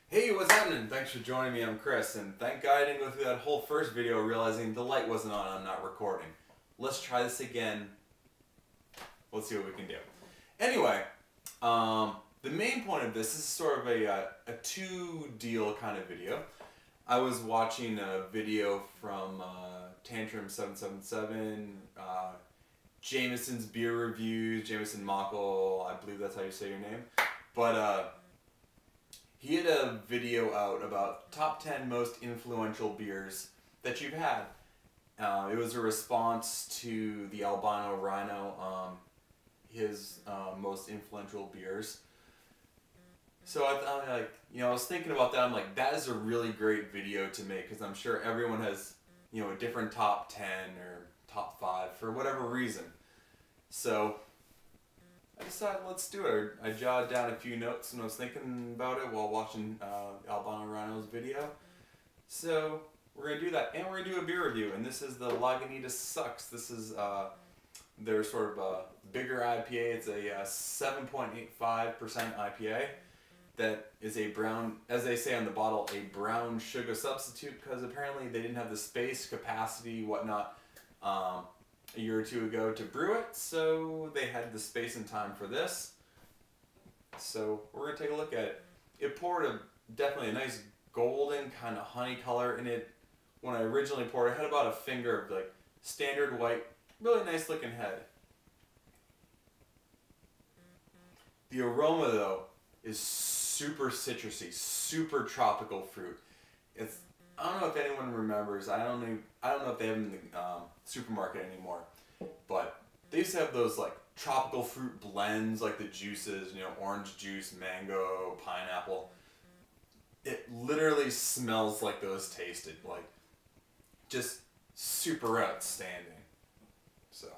Hey, what's happening? Thanks for joining me. I'm Chris, and thank God I didn't go through that whole first video realizing the light wasn't on and I'm not recording. Let's try this again. Let's see what we can do. Anyway, the main point of this is sort of a two-deal kind of video. I was watching a video from Tantrum777, Jamison's beer reviews, Jamison Mockle, I believe that's how you say your name. But he had a video out about top 10 most influential beers that you've had. It was a response to the Albino Rhino, his most influential beers. So I was thinking about that. I'm like, that is a really great video to make because I'm sure everyone has, a different top 10 or top 5 for whatever reason. So I decided let's do it. I jotted down a few notes and I was thinking about it while watching Albino Rhino's video. So we're going to do that, and we're going to do a beer review, and this is the Lagunitas Sucks. This is their sort of a bigger IPA. It's a 7.85% IPA that is a brown, as they say on the bottle, a brown sugar substitute, because apparently they didn't have the space, capacity, whatnot, a year or two ago to brew it, so they had the space and time for this. So we're going to take a look at it. It poured definitely a nice golden kind of honey color in it. When I originally poured it, had about a finger of like standard white, really nice looking head. The aroma though is super citrusy, super tropical fruit. I don't know if anyone remembers. I don't know if they have them in the supermarket anymore. But they used to have those like tropical fruit blends, like the juices, orange juice, mango, pineapple. It literally smells like those tasted, like just super outstanding. So,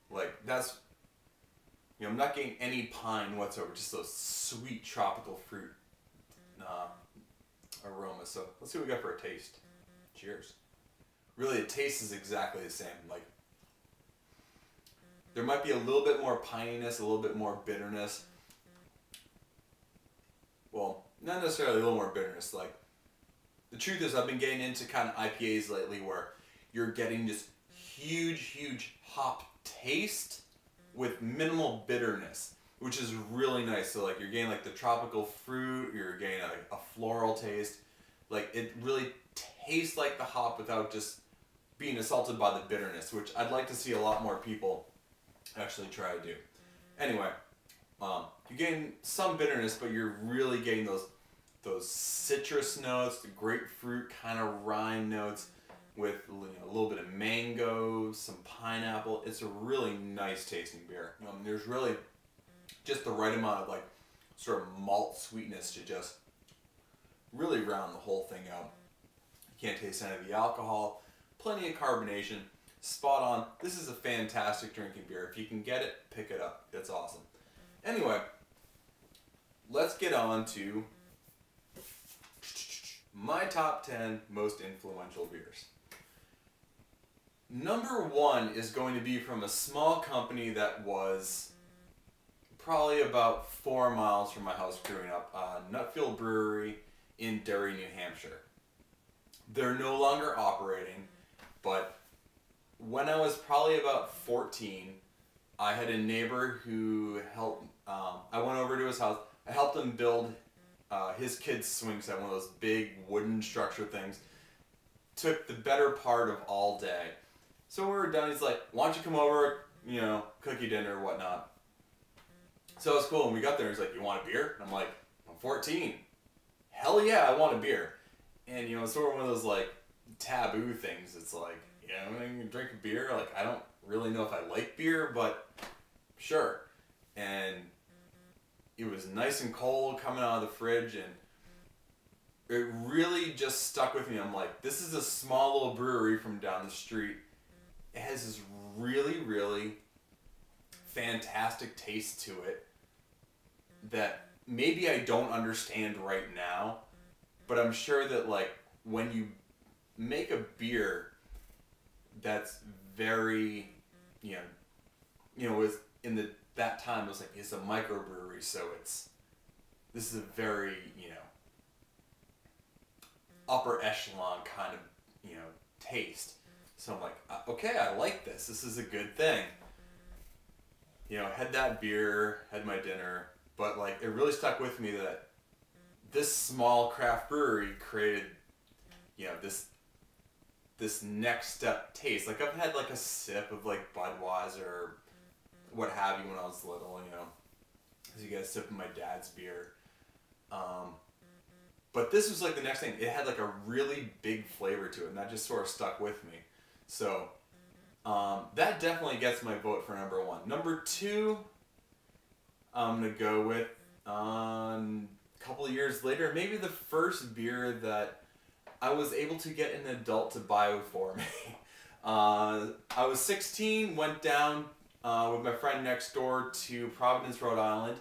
like that's, I'm not getting any pine whatsoever, just those sweet tropical fruit aroma. So let's see what we got for a taste. Cheers. Really, the taste is exactly the same. Like, there might be a little bit more pininess, a little bit more bitterness. Well, not necessarily a little more bitterness. Like, the truth is I've been getting into kind of IPAs lately where you're getting just huge hop taste with minimal bitterness, which is really nice. So like you're getting like the tropical fruit, you're getting a floral taste. Like it really tastes like the hop without just being assaulted by the bitterness, which I'd like to see a lot more people actually try to do. Anyway, you're getting some bitterness, but you're really getting those citrus notes, the grapefruit kind of rind notes with a little bit of mango, some pineapple. It's a really nice tasting beer. There's really just the right amount of like sort of malt sweetness to just really round the whole thing out. You can't taste any of the alcohol. Plenty of carbonation. Spot on. This is a fantastic drinking beer. If you can get it, pick it up. It's awesome. Anyway, let's get on to my top 10 most influential beers. Number 1 is going to be from a small company that was probably about 4 miles from my house growing up, Nutfield Brewery in Derry, New Hampshire. They're no longer operating, but when I was probably about 14, I had a neighbor who helped, I went over to his house, I helped him build his kid's swing set, one of those big wooden structure things. Took the better part of all day. So when we were done, he's like, why don't you come over, cook you dinner or whatnot. So it was cool. When we got there, he's like, you want a beer? And I'm like, I'm 14. Hell yeah, I want a beer. And, it's sort of one of those, like, taboo things. It's like, I'm going to drink a beer. Like, I don't really know if I like beer, but sure. And it was nice and cold coming out of the fridge, and it really just stuck with me. I'm like, this is a small little brewery from down the street. It has this really fantastic taste to it that maybe I don't understand right now, but I'm sure that like when you make a beer that's very, was in that time it was like it's a microbrewery, so this is a very upper echelon kind of, taste. So I'm like, okay, I like this. This is a good thing. Had that beer, had my dinner, but like it really stuck with me that this small craft brewery created, this next step taste. Like I've had like a sip of like Budweiser or what have you when I was little, as you get a sip of my dad's beer. But this was like the next thing. It had like a really big flavor to it, and that just sort of stuck with me. So that definitely gets my vote for number one. Number two, I'm gonna go with a couple of years later, maybe the first beer that I was able to get an adult to buy for me. I was 16, went down with my friend next door to Providence, Rhode Island,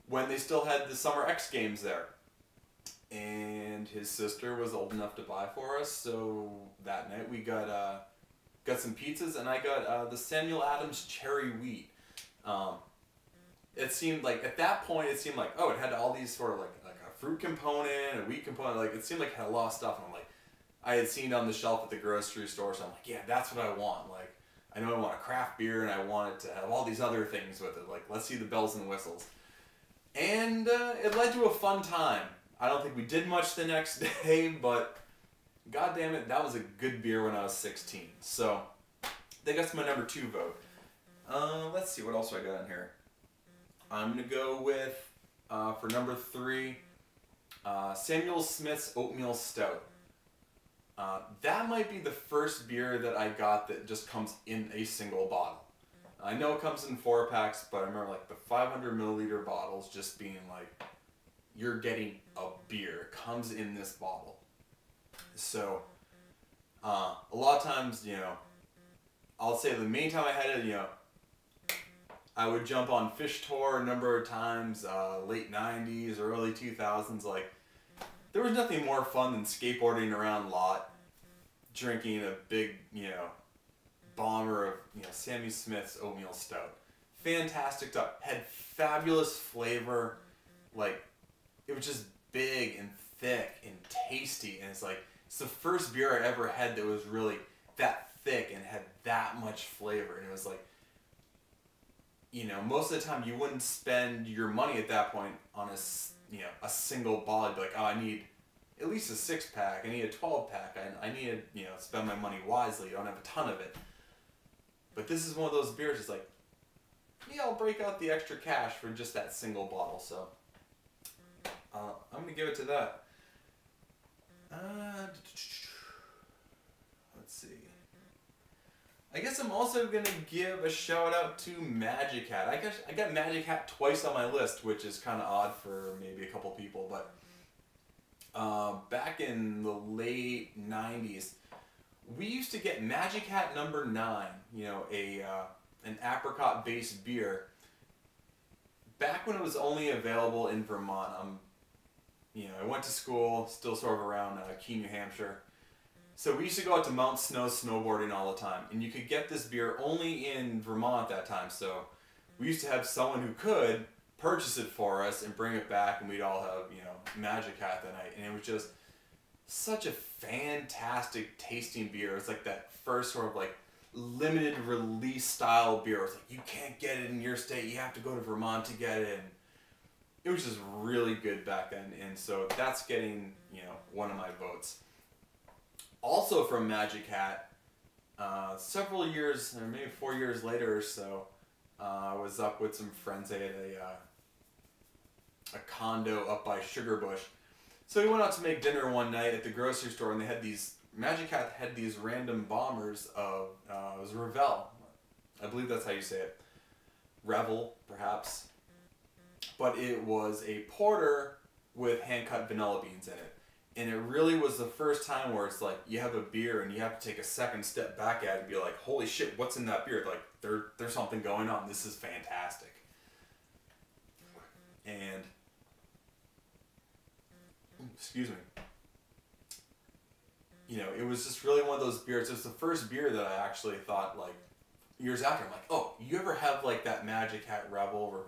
when they still had the Summer X Games there. And his sister was old enough to buy for us, so that night we got some pizzas, and I got the Samuel Adams Cherry Wheat. It seemed like, at that point, it seemed like, oh, it had all these sort of like a fruit component, a wheat component, like it seemed like it had a lot of stuff, and I'm like, I had seen it on the shelf at the grocery store, so I'm like, yeah, that's what I want. Like, I know I want a craft beer, and I want it to have all these other things with it, like, let's see the bells and whistles. And it led to a fun time. I don't think we did much the next day, but god damn it, that was a good beer when I was 16. So, I think that's my number two vote. Let's see, what else do I got in here? I'm going to go with, for number three, Samuel Smith's Oatmeal Stout. That might be the first beer that I got that just comes in a single bottle. I know it comes in 4-packs, but I remember like the 500 milliliter bottles just being like, you're getting a beer. It comes in this bottle. So, a lot of times, I'll say the main time I had it, I would jump on Fish Tour a number of times, late 90s, early 2000s. Like, there was nothing more fun than skateboarding around lot, drinking a big, bomber of, Sammy Smith's Oatmeal Stout. Fantastic stuff. Had fabulous flavor. Like, it was just big and thick and tasty. And it's the first beer I ever had that was really that thick and had that much flavor. And it was like, most of the time you wouldn't spend your money at that point on a single bottle. You'd be like, oh, I need at least a 6-pack. I need a 12-pack. I need to, spend my money wisely. You don't have a ton of it. But this is one of those beers that's like, yeah, I'll break out the extra cash for just that single bottle. So, I'm going to give it to that. Let's see. I guess I'm also going to give a shout out to Magic Hat. I got Magic Hat twice on my list, which is kind of odd for maybe a couple people, but back in the late 90s, we used to get Magic Hat number 9, an apricot-based beer. Back when it was only available in Vermont, I went to school, still sort of around Keene, New Hampshire. So we used to go out to Mount Snow snowboarding all the time, and you could get this beer only in Vermont at that time. So we used to have someone who could purchase it for us and bring it back, and we'd all have, Magic Hat that night. And it was just such a fantastic tasting beer. It's like that first sort of like limited release style beer. It's like, you can't get it in your state, you have to go to Vermont to get it. And it was just really good back then, and so that's getting, one of my votes. Also from Magic Hat, several years, or maybe 4 years later or so, I was up with some friends. They had a condo up by Sugarbush. So we went out to make dinner one night at the grocery store, and they had Magic Hat had these random bombers of, it was Revel. I believe that's how you say it. Revel, perhaps. But it was a porter with hand-cut vanilla beans in it. And it really was the first time where it's like, you have a beer and you have to take a second step back at it and be like, holy shit, what's in that beer? Like, there's something going on. This is fantastic. And, excuse me. It was just really one of those beers. It was the first beer that I actually thought, like, years after, I'm like, oh, you ever have, like, that Magic Hat Revel?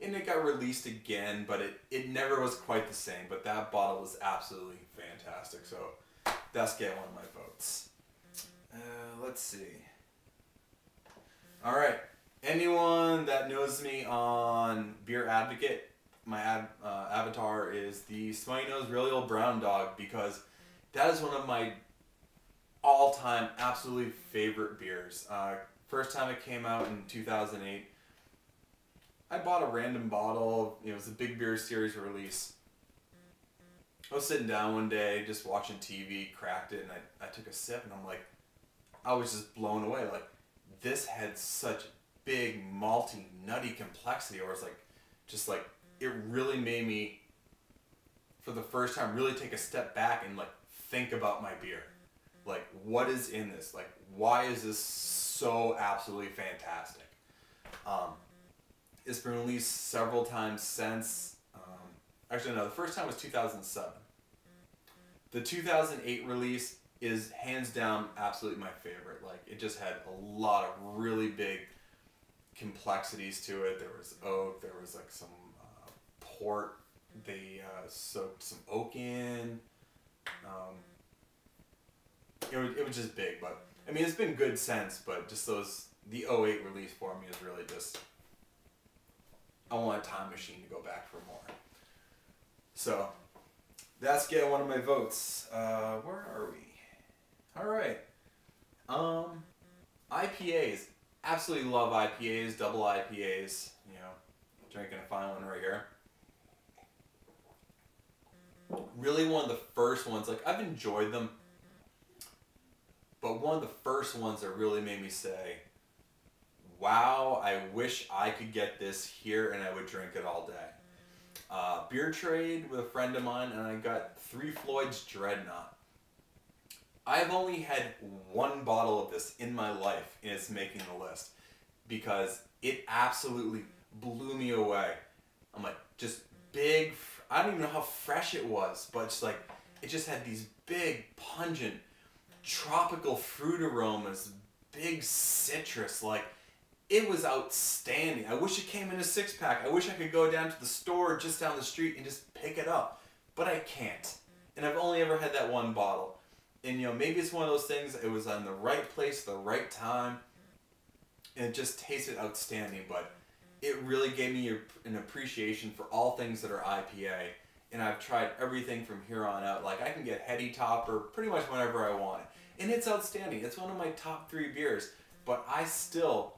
and it got released again, but it never was quite the same. But that bottle was absolutely fantastic, so that's getting one of my votes. Let's see. All right, anyone that knows me on Beer Advocate, my avatar is the Smutty Nose Really Old Brown Dog, because that is one of my all-time absolutely favorite beers. First time it came out in 2008, I bought a random bottle. You know, it was a Big Beer Series release. I was sitting down one day, just watching TV, cracked it, and I took a sip, and I'm like, I was just blown away. Like, this had such big, malty, nutty complexity, or it's like, just like, it really made me, for the first time, really take a step back and like think about my beer. Like, what is in this? Like, why is this so absolutely fantastic? It's been released several times since. Actually, no, the first time was 2007. The 2008 release is hands down absolutely my favorite. Like, it just had a lot of really big complexities to it. There was oak, there was like some port. They soaked some oak in. It was just big, but I mean, it's been good since, but just the 08 release for me is really just, I want a time machine to go back for more. So that's getting one of my votes. Where are we? All right. IPAs. Absolutely love IPAs, double IPAs. You know, drinking a fine one right here. Really one of the first ones, like, I've enjoyed them, but one of the first ones that really made me say, wow, I wish I could get this here and I would drink it all day. Beer trade with a friend of mine, and I got 3 Floyd's Dreadnought. I've only had one bottle of this in my life, and it's making the list, because it absolutely blew me away. I'm like, just big, I don't even know how fresh it was, but it's like, it just had these big, pungent, tropical fruit aromas, big citrus, like, it was outstanding. I wish it came in a 6-pack. I wish I could go down to the store just down the street and just pick it up, but I can't. And I've only ever had that one bottle. And, you know, maybe it's one of those things, it was on the right place, the right time, and it just tasted outstanding, but it really gave me an appreciation for all things that are IPA, and I've tried everything from here on out. Like, I can get Heady Topper pretty much whenever I want it, and it's outstanding. It's one of my top 3 beers, but I still,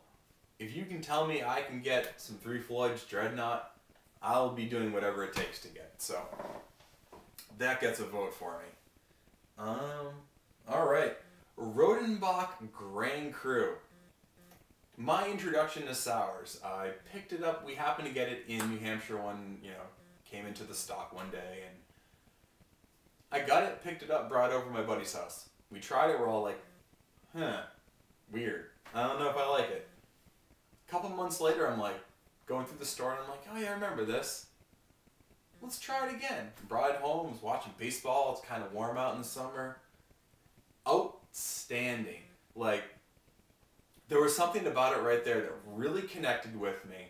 if you can tell me I can get some 3 Floyd's Dreadnought, I'll be doing whatever it takes to get. So that gets a vote for me. All right, Rodenbach Grand Cru. My introduction to sours. I picked it up. We happened to get it in New Hampshire one, you know, came into the stock one day, and I got it, picked it up, brought it over to my buddy's house. We tried it. We're all like, huh, weird. I don't know if I like it. A couple months later, I'm like going through the store, and I'm like, oh yeah, I remember this. Let's try it again. Brought it home, was watching baseball. It's kind of warm out in the summer. Outstanding. Like, there was something about it right there that really connected with me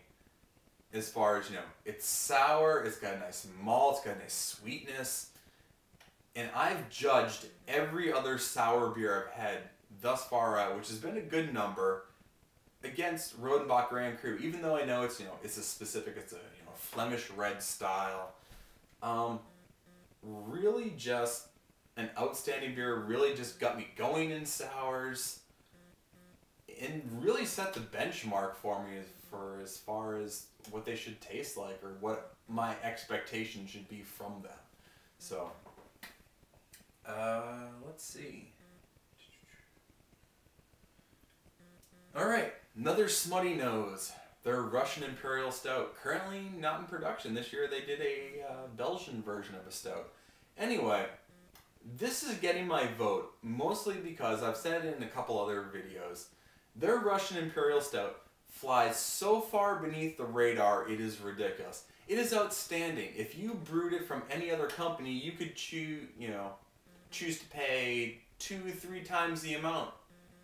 as far as, you know, it's sour, it's got a nice malt, it's got a nice sweetness. And I've judged every other sour beer I've had thus far out, which has been a good number, against Rodenbach Grand Cru, even though I know it's, you know, it's a specific, it's a, you know, Flemish red style. Really just an outstanding beer, really just got me going in sours, and really set the benchmark for me as far as what they should taste like, or what my expectations should be from them. So, let's see. Alright, another Smutty Nose. Their Russian Imperial Stout. Currently not in production. This year they did a Belgian version of a stout. Anyway, this is getting my vote, mostly because I've said it in a couple other videos. Their Russian Imperial Stout flies so far beneath the radar, it is ridiculous. It is outstanding. If you brewed it from any other company, you could choose to pay 2-3 times the amount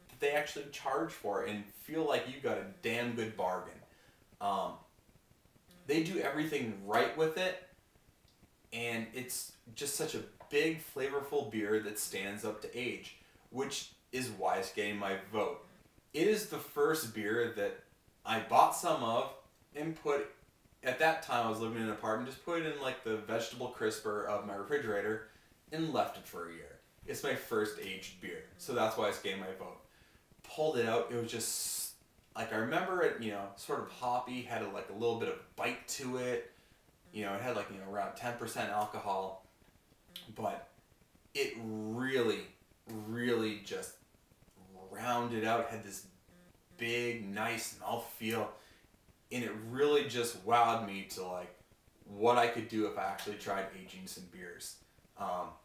that they actually charge for it and feel like you got a damn good bargain. They do everything right with it, and it's just such a big, flavorful beer that stands up to age, which is why it's getting my vote. It is the first beer that I bought some of and put, at that time I was living in an apartment, just put it in like the vegetable crisper of my refrigerator and left it for a year. It's my first aged beer, so that's why it's getting my vote. Pulled it out, it was just, like, I remember it, you know, sort of hoppy, had like a little bit of bite to it. You know, it had like, you know, around 10% alcohol, but it really, really just rounded out, had this big, nice mouthfeel, and it really just wowed me to like what I could do if I actually tried aging some beers,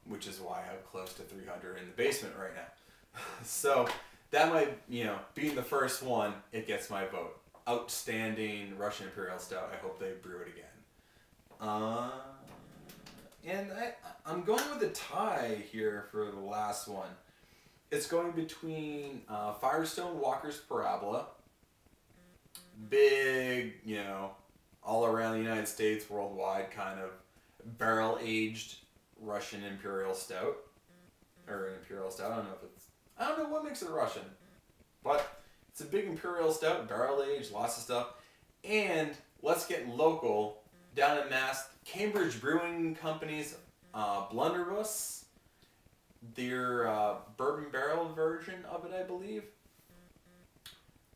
which is why I have close to 300 in the basement right now. So that might, you know, being the first one, it gets my vote. Outstanding Russian Imperial Stout. I hope they brew it again. And I'm going with a tie here for the last one. It's going between Firestone Walker's Parabola, big, you know, all around the United States, worldwide, kind of barrel-aged Russian Imperial Stout, or an Imperial Stout. I don't know what makes it a Russian, but it's a big Imperial Stout, barrel-aged, lots of stuff. And let's get local. Down in Mass, Cambridge Brewing Company's Blunderbuss, their bourbon barrel version of it, I believe.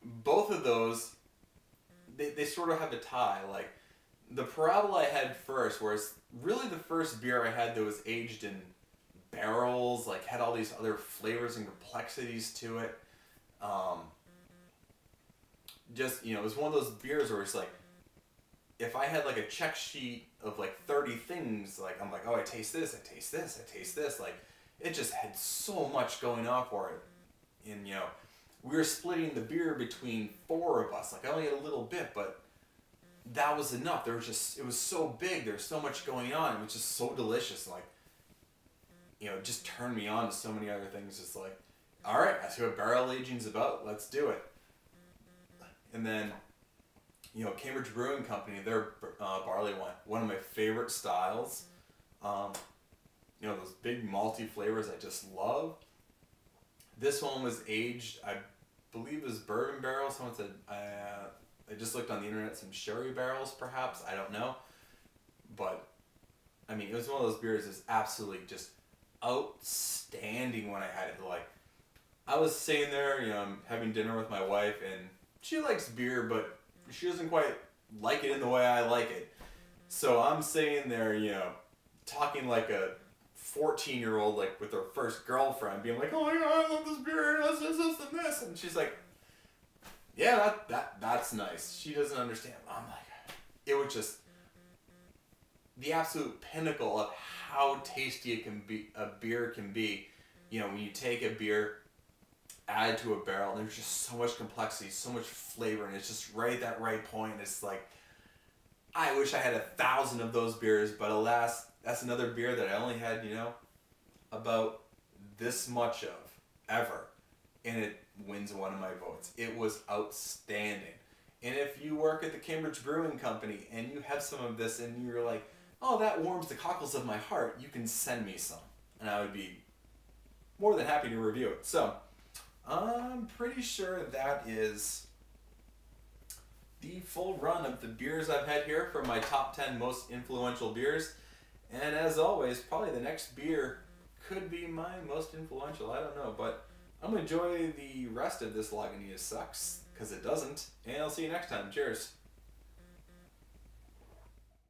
Both of those, they sort of have a tie. Like, the Parabola I had first, whereas really the first beer I had that was aged in barrels, like had all these other flavors and complexities to it. Just, you know, it was one of those beers where it's like, if I had like a check sheet of like 30 things, like I'm like, oh, I taste this, I taste this, I taste this. Like, it just had so much going on for it. And, you know, we were splitting the beer between 4 of us. Like, I only had a little bit, but that was enough. There was just, it was so big. There was so much going on. It was just so delicious. Like, you know, it just turned me on to so many other things. It's like, all right, I see what barrel aging's about. Let's do it. And then, you know, Cambridge Brewing Company, their barley wine, one of my favorite styles. You know, those big malty flavors I just love. This one was aged, I believe it was bourbon barrels. Someone said, I just looked on the internet, some sherry barrels perhaps, I don't know. But, I mean, it was one of those beers that's absolutely just outstanding when I had it. Like, I was sitting there, you know, I'm having dinner with my wife, and she likes beer, but she doesn't quite like it in the way I like it. So I'm sitting there, you know, talking like a 14-year-old, like with her first girlfriend, being like, oh my god, I love this beer, and this, and this. And she's like, yeah, that's nice. She doesn't understand. I'm like, it was just the absolute pinnacle of how tasty it can be, a beer can be. You know, when you take a beer, add to a barrel, and there's just so much complexity, so much flavor, and it's just right at that right point. It's like, I wish I had 1,000 of those beers, but alas, that's another beer that I only had, you know, about this much of, ever. And it wins one of my votes. It was outstanding. And if you work at the Cambridge Brewing Company and you have some of this and you're like, oh, that warms the cockles of my heart, you can send me some. And I would be more than happy to review it. So, I'm pretty sure that is the full run of the beers I've had here from my top 10 most influential beers. And as always, probably the next beer could be my most influential. I don't know, but I'm going to enjoy the rest of this Lagunitas Sucks, because it doesn't. And I'll see you next time. Cheers.